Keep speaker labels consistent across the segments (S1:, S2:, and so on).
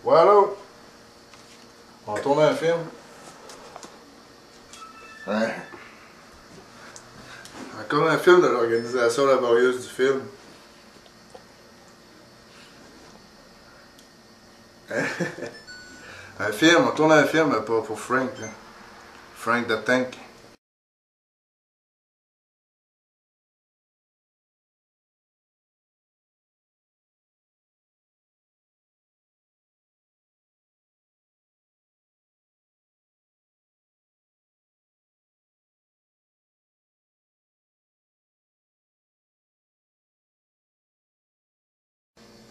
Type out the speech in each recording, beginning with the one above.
S1: Ouais, allô? On tourne un film? Ouais. Comme un film de l'organisation laborieuse du film. Un film, on tourne un film pour Frank, là. Frank the Tank.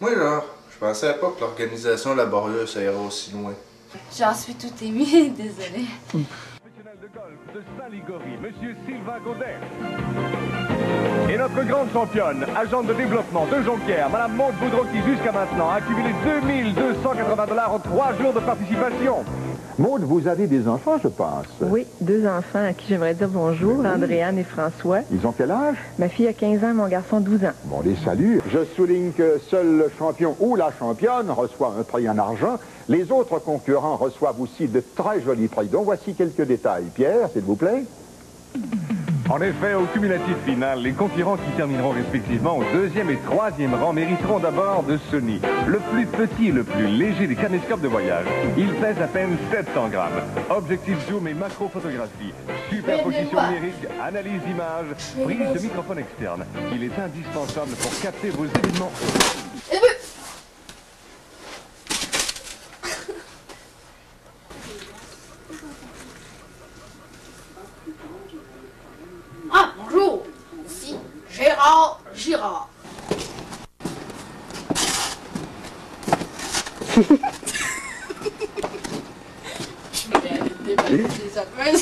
S1: Moi, là, je pensais pas que l'organisation laborieuse ça ira aussi loin.
S2: J'en suis tout émue, désolée.
S3: De golf de Saint-Ligory, Monsieur Sylvain Godet. Et notre grande championne, agente de développement de Jonquière, Madame Maude Boudreau, qui jusqu'à maintenant a accumulé 2280 $ en 3 jours de participation.
S4: Maude, vous avez des enfants, je pense.
S5: Oui, 2 enfants à qui j'aimerais dire bonjour, Andréane et François.
S4: Ils ont quel âge?
S5: Ma fille a 15 ans, mon garçon 12 ans.
S4: Bon, les salue. Je souligne que seul le champion ou la championne reçoit un prix en argent. Les autres concurrents reçoivent aussi de très jolis prix. Donc, voici quelques détails. Pierre, s'il vous plaît.
S3: En effet, au cumulatif final, les concurrents qui termineront respectivement au 2e et 3e rang mériteront d'abord de Sony, le plus petit et le plus léger des caméscopes de voyage. Il pèse à peine 700 grammes. Objectif zoom et macrophotographie, superposition numérique, analyse d'image, prise de microphone externe. Il est indispensable pour capter vos événements.
S6: Ah, bonjour, ici Gérard Girard. Je vais aller débattre des affaires.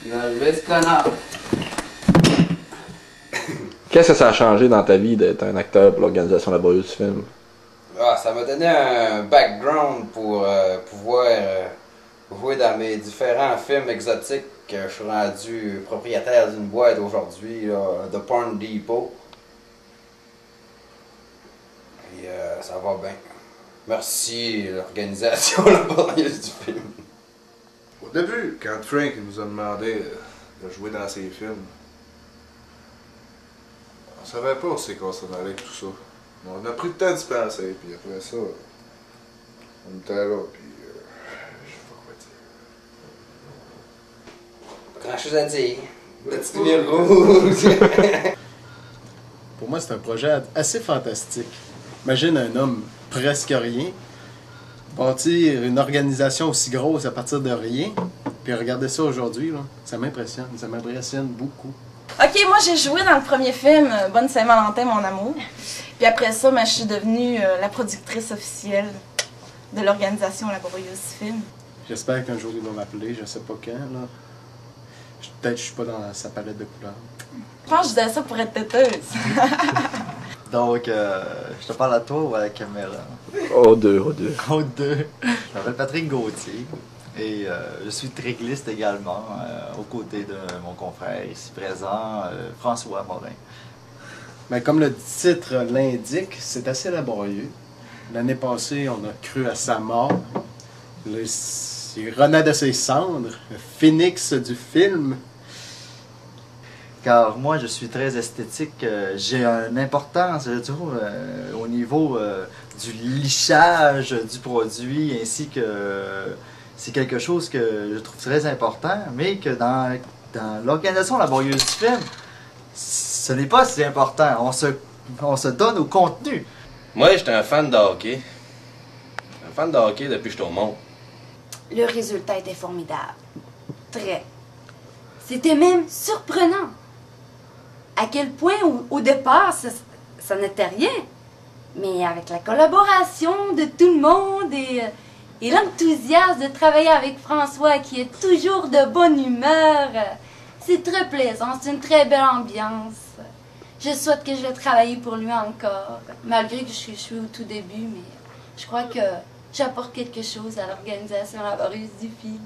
S7: Nerveux connard.
S8: Qu'est-ce que ça a changé dans ta vie d'être un acteur pour l'organisation laborieuse du film?
S7: Ah, ça m'a donné un background pour pouvoir jouer dans mes différents films exotiques. Je suis rendu propriétaire d'une boîte aujourd'hui, The Porn Depot. Et ça va bien. Merci l'organisation laborieuse du film.
S1: Au début, quand Frank nous a demandé de jouer dans ses films, on savait pas où c'est qu'on s'en allait avec tout ça. Mais on a pris le temps d'y penser, puis après ça, on était là, puis je sais pas quoi dire.
S7: Pas grand chose à dire. Petite lumière rouge.
S9: Pour moi, c'est un projet assez fantastique. Imagine un homme presque rien, bâtir une organisation aussi grosse à partir de rien, puis regarder ça aujourd'hui, là, ça m'impressionne beaucoup.
S2: Ok, moi j'ai joué dans le premier film, Bonne Saint-Valentin, mon amour. Puis après ça, je suis devenue la productrice officielle de l'organisation laborieuse du film.
S9: J'espère qu'un jour ils vont m'appeler, je sais pas quand, là. Peut-être que je suis pas dans sa palette de couleurs.
S2: Je pense que je disais ça pour être têteuse.
S10: Donc, je te parle à toi ou à la caméra?
S8: Aux deux.
S10: Aux deux. Je m'appelle Patrick Gauthier et je suis trigliste également, aux côtés de mon confrère ici présent, François Morin.
S9: Mais comme le titre l'indique, c'est assez laborieux. L'année passée, on a cru à sa mort. Il renaît de ses cendres, le phénix du film.
S10: Car moi, je suis très esthétique. J'ai une importance, je trouve, au niveau du lichage du produit, ainsi que c'est quelque chose que je trouve très important, mais que dans l'organisation laborieuse du film, ce n'est pas si important. On se donne au contenu.
S7: Moi, j'étais un fan de hockey. Un fan de hockey depuis que j'étais au monde.
S6: Le résultat était formidable. Très. C'était même surprenant. À quel point, au départ, ça n'était rien. Mais avec la collaboration de tout le monde et l'enthousiasme de travailler avec François, qui est toujours de bonne humeur, c'est très plaisant, c'est une très belle ambiance. Je souhaite que je vais travailler pour lui encore, malgré que je suis au tout début, mais je crois que j'apporte quelque chose à l'organisation laborieuse du film.